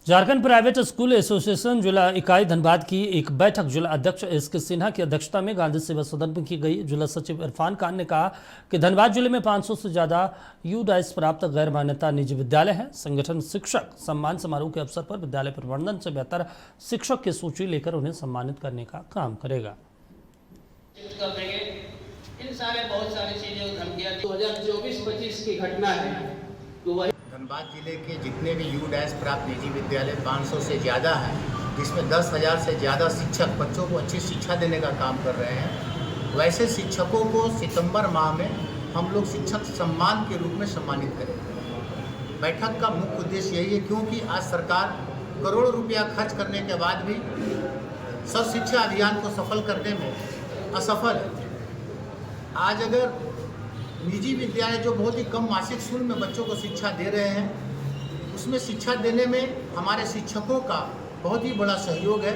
Jharkhand private school association जिला इकाई धनबाद की एक बैठक जिला अध्यक्ष एसके सिन्हा की अध्यक्षता में गांधी सेवा सदन में की गई। जिला सचिव इरफान खान ने कहा कि धनबाद जिले में 500 से ज्यादा यूडाइस प्राप्त गैर मान्यता निजी विद्यालय हैं। संगठन शिक्षक सम्मान समारोह के अवसर पर विद्यालय प्रबंधन से बेहतर शिक्षक की सूची लेकर उन्हें सम्मानित करने का काम करेगा। इन सारे बहुत सारी चीजें धमकियां 2024-25 की घटना है। धनबाद जिले के जितने भी यूडाइस प्राप्त निजी विद्यालय 500 से ज़्यादा हैं, जिसमें 10,000 से ज़्यादा शिक्षक बच्चों को अच्छी शिक्षा देने का काम कर रहे हैं। वैसे शिक्षकों को सितंबर माह में हम लोग शिक्षक सम्मान के रूप में सम्मानित करेंगे। बैठक का मुख्य उद्देश्य यही है, क्योंकि आज सरकार करोड़ों रुपया खर्च करने के बाद भी सर्व शिक्षा अभियान को सफल करने में असफल है। आज अगर निजी विद्यालय जो बहुत ही कम मासिक शुल्क में बच्चों को शिक्षा दे रहे हैं, उसमें शिक्षा देने में हमारे शिक्षकों का बहुत ही बड़ा सहयोग है।